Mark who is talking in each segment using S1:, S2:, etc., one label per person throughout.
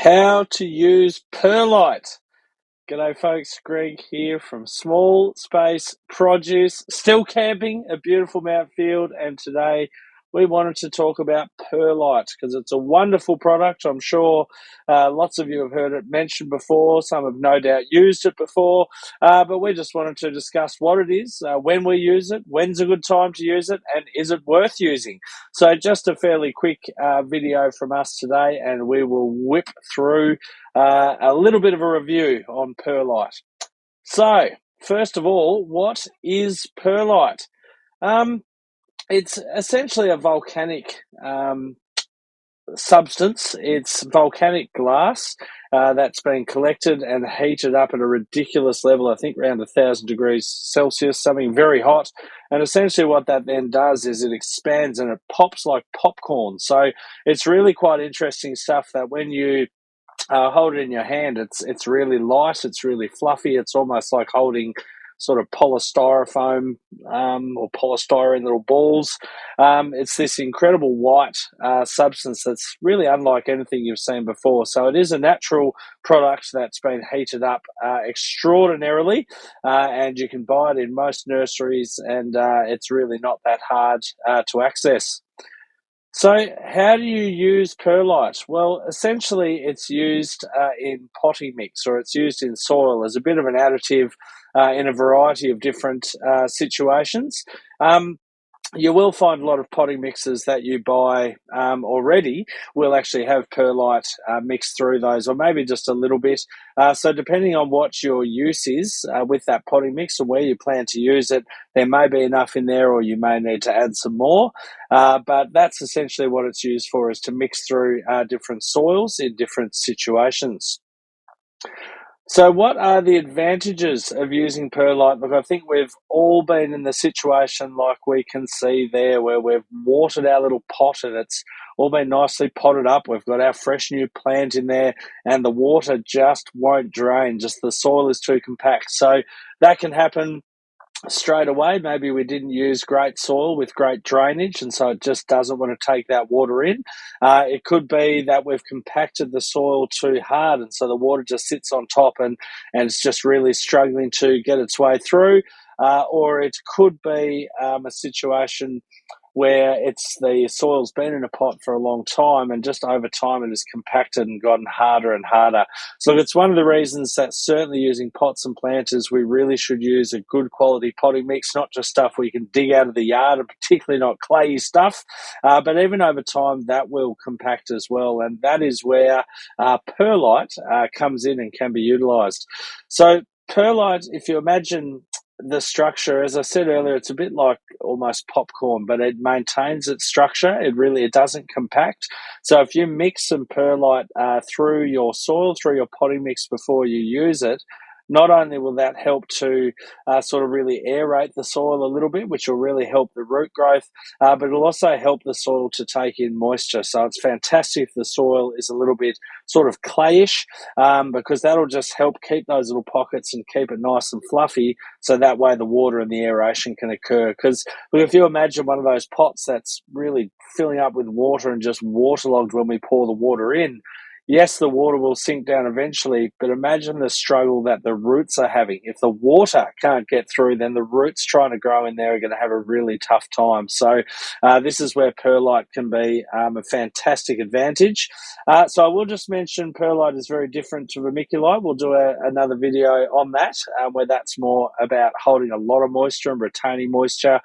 S1: How to use perlite. G'day folks, Greg here from Small Space Produce, still camping a beautiful Mount Field, and today we wanted to talk about perlite because it's a wonderful product. I'm sure lots of you have heard it mentioned before, some have no doubt used it before, but we just wanted to discuss what it is, when we use it, when's a good time to use it, and is it worth using. So just a fairly quick video from us today, and we will whip through a little bit of a review on perlite. So, first of all, what is perlite? It's essentially a volcanic substance. It's volcanic glass that's been collected and heated up at a ridiculous level, I think around 1,000 degrees Celsius, something very hot. And essentially what that then does is it expands and it pops like popcorn. So it's really quite interesting stuff that when you hold it in your hand, it's really light, it's really fluffy, it's almost like holding sort of polystyrofoam or polystyrene little balls. It's this incredible white substance that's really unlike anything you've seen before. So it is a natural product that's been heated up extraordinarily, and you can buy it in most nurseries, and it's really not that hard to access. So, how do you use perlite? Well, essentially, it's used in potting mix, or it's used in soil as a bit of an additive in a variety of different situations. You will find a lot of potting mixes that you buy already will actually have perlite mixed through those, or maybe just a little bit. So depending on what your use is with that potting mix and where you plan to use it, there may be enough in there, or you may need to add some more. But that's essentially what it's used for, is to mix through different soils in different situations. So, what are the advantages of using perlite? Look, I think we've all been in the situation like we can see there, where we've watered our little pot and it's all been nicely potted up. We've got our fresh new plant in there and the water just won't drain, just the soil is too compact. So, that can happen straight away. Maybe we didn't use great soil with great drainage, and so it just doesn't want to take that water in. It could be that we've compacted the soil too hard, and so the water just sits on top and it's just really struggling to get its way through. Or it could be a situation where it's the soil's been in a pot for a long time, and just over time it has compacted and gotten harder and harder. So it's one of the reasons that certainly using pots and planters, we really should use a good quality potting mix, not just stuff we can dig out of the yard, and particularly not clayey stuff, but even over time that will compact as well, and that is where perlite comes in and can be utilised. So perlite, if you imagine the structure, as I said earlier, it's a bit like almost popcorn, but it maintains its structure. It doesn't compact. So if you mix some perlite through your soil, through your potting mix before you use it, not only will that help to sort of really aerate the soil a little bit, which will really help the root growth, but it'll also help the soil to take in moisture. So it's fantastic if the soil is a little bit sort of clayish, because that'll just help keep those little pockets and keep it nice and fluffy, so that way the water and the aeration can occur. Because if you imagine one of those pots that's really filling up with water and just waterlogged when we pour the water in, yes, the water will sink down eventually, but imagine the struggle that the roots are having. If the water can't get through, then the roots trying to grow in there are going to have a really tough time. So this is where perlite can be a fantastic advantage. So I will just mention perlite is very different to vermiculite. We'll do another video on that, where that's more about holding a lot of moisture and retaining moisture.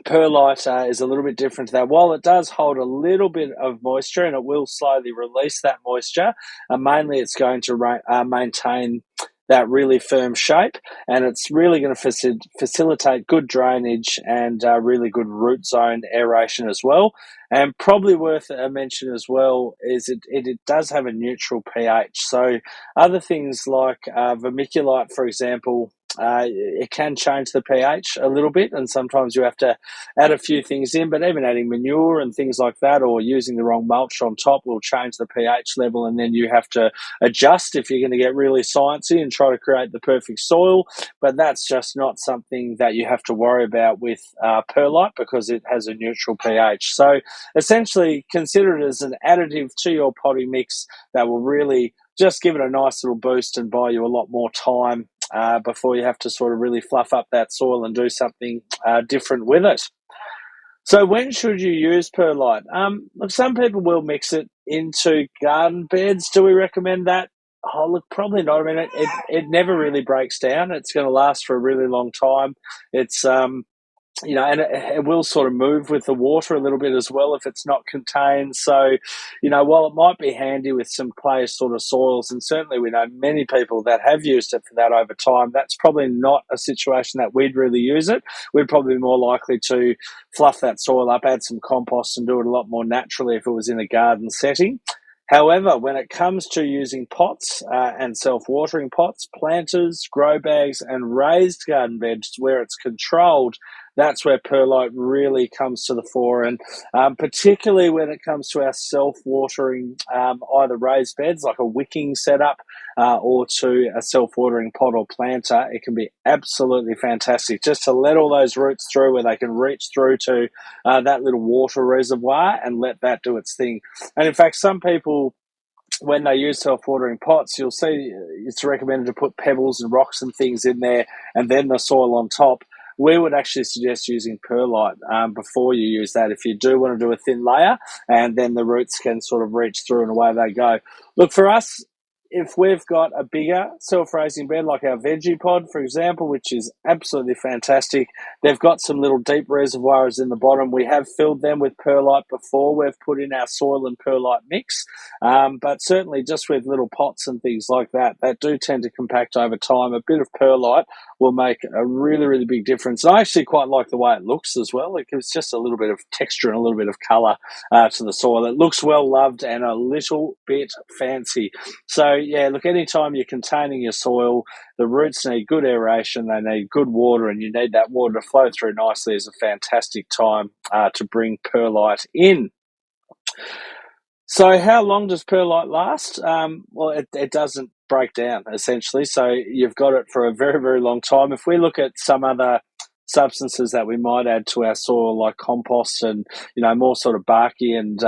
S1: Perlite is a little bit different to that. While it does hold a little bit of moisture and it will slowly release that moisture, mainly it's going to maintain that really firm shape, and it's really going to facilitate good drainage and really good root zone aeration as well. And probably worth a mention as well is it does have a neutral pH. So other things like vermiculite, for example, it can change the pH a little bit, and sometimes you have to add a few things in. But even adding manure and things like that, or using the wrong mulch on top, will change the pH level, and then you have to adjust if you're going to get really sciencey and try to create the perfect soil. But that's just not something that you have to worry about with perlite, because it has a neutral pH. So essentially, consider it as an additive to your potting mix that will really just give it a nice little boost and buy you a lot more time before you have to sort of really fluff up that soil and do something different with it. So when should you use perlite? Look, some people will mix it into garden beds. Do we recommend that? Oh, look, probably not. I mean, it never really breaks down. It's going to last for a really long time. It's and it will sort of move with the water a little bit as well if it's not contained. So, while it might be handy with some clay sort of soils, and certainly we know many people that have used it for that over time, that's probably not a situation that we'd really use it. We'd probably be more likely to fluff that soil up, add some compost, and do it a lot more naturally if it was in a garden setting. However, when it comes to using pots and self-watering pots, planters, grow bags, and raised garden beds where it's controlled, that's where perlite really comes to the fore. And particularly when it comes to our self-watering, either raised beds like a wicking setup or to a self-watering pot or planter, it can be absolutely fantastic just to let all those roots through where they can reach through to that little water reservoir and let that do its thing. And in fact, some people, when they use self-watering pots, you'll see it's recommended to put pebbles and rocks and things in there and then the soil on top. We would actually suggest using perlite before you use that if you do want to do a thin layer, and then the roots can sort of reach through and away they go. Look, for us, if we've got a bigger self-raising bed like our veggie pod, for example, which is absolutely fantastic, they've got some little deep reservoirs in the bottom. We have filled them with perlite before we've put in our soil and perlite mix, but certainly just with little pots and things like that do tend to compact over time. A bit of perlite will make a really, really big difference. And I actually quite like the way it looks as well. It gives just a little bit of texture and a little bit of colour to the soil. It looks well loved and a little bit fancy. So yeah, look, anytime you're containing your soil, the roots need good aeration, they need good water, and you need that water to flow through nicely, is a fantastic time to bring perlite in. So how long does perlite last? Well, it doesn't break down, essentially. So you've got it for a very, very long time. If we look at some other substances that we might add to our soil, like compost and more sort of barky and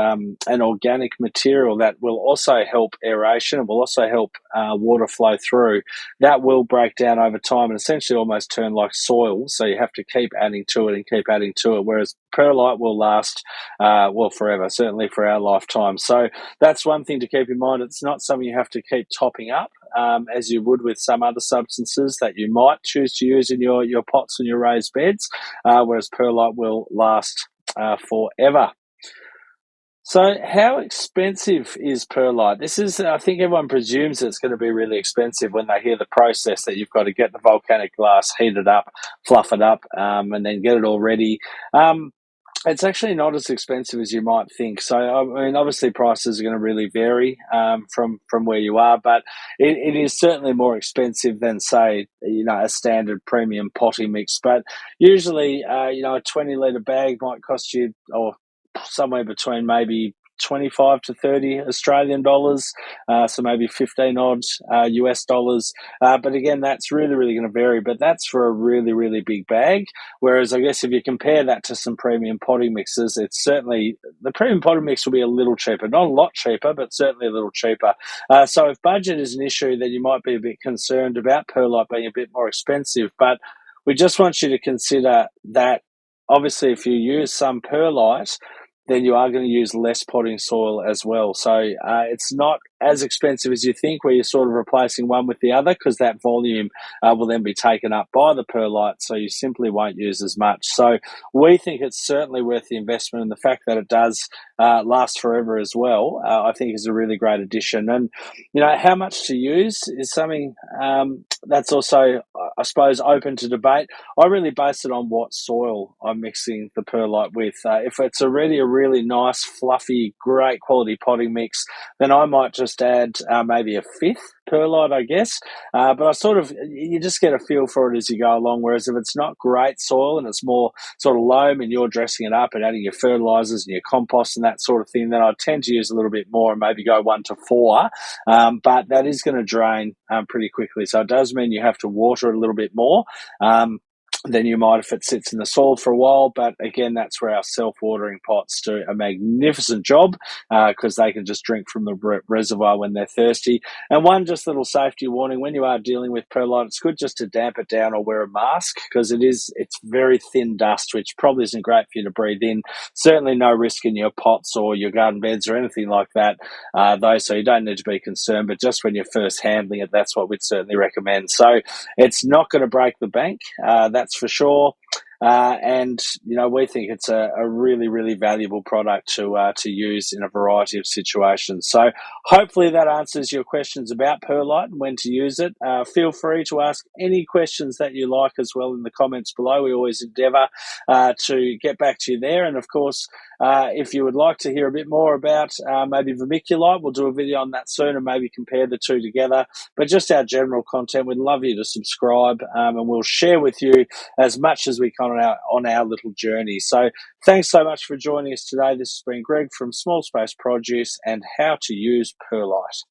S1: organic material that will also help aeration and will also help water flow through, that will break down over time and essentially almost turn like soil. So you have to keep adding to it and keep adding to it, whereas perlite will last forever, certainly for our lifetime. So that's one thing to keep in mind. It's not something you have to keep topping up as you would with some other substances that you might choose to use in your pots and your raised beds, whereas perlite will last forever. So how expensive is perlite? This is, I think everyone presumes it's going to be really expensive when they hear the process, that you've got to get the volcanic glass, heat it up, fluff it up, and then get it all ready. It's actually not as expensive as you might think. So, I mean, obviously prices are going to really vary from where you are, but it is certainly more expensive than, say, a standard premium potting mix. But usually, a 20-litre bag might cost you, or somewhere between maybe 25 to 30 Australian dollars, so maybe 15 odd US dollars. But again, that's really, really going to vary, but that's for a really, really big bag. Whereas I guess if you compare that to some premium potting mixes, it's certainly, the premium potting mix will be a little cheaper, not a lot cheaper, but certainly a little cheaper. So if budget is an issue, then you might be a bit concerned about perlite being a bit more expensive. But we just want you to consider that obviously if you use some perlite, then you are going to use less potting soil as well. So it's not as expensive as you think, where you're sort of replacing one with the other, because that volume will then be taken up by the perlite, so you simply won't use as much. So we think it's certainly worth the investment, and the fact that it does last forever as well, I think is a really great addition. And, how much to use is something that's also, I suppose, open to debate. I really base it on what soil I'm mixing the perlite with. If it's already a really nice, fluffy, great quality potting mix, then I might just just add maybe a fifth perlite, I guess. But you just get a feel for it as you go along. Whereas if it's not great soil and it's more sort of loam and you're dressing it up and adding your fertilizers and your compost and that sort of thing, then I tend to use a little bit more and maybe go 1 to 4. But that is going to drain pretty quickly. So it does mean you have to water it a little bit more. Than you might if it sits in the soil for a while. But again, that's where our self-watering pots do a magnificent job because they can just drink from the reservoir when they're thirsty. And one just little safety warning, when you are dealing with perlite, it's good just to damp it down or wear a mask because it's very thin dust, which probably isn't great for you to breathe in. Certainly no risk in your pots or your garden beds or anything like that, though, so you don't need to be concerned. But just when you're first handling it, that's what we'd certainly recommend. So it's not going to break the bank, that's for sure. And we think it's a really, really valuable product to use in a variety of situations. So hopefully that answers your questions about perlite and when to use it. Feel free to ask any questions that you like as well in the comments below. We always endeavour to get back to you there. And of course, if you would like to hear a bit more about maybe vermiculite, we'll do a video on that soon and maybe compare the two together. But just our general content, we'd love you to subscribe and we'll share with you as much as we can on our little journey. So thanks so much for joining us today. This has been Greg from Small Space Produce and How to Use Perlite.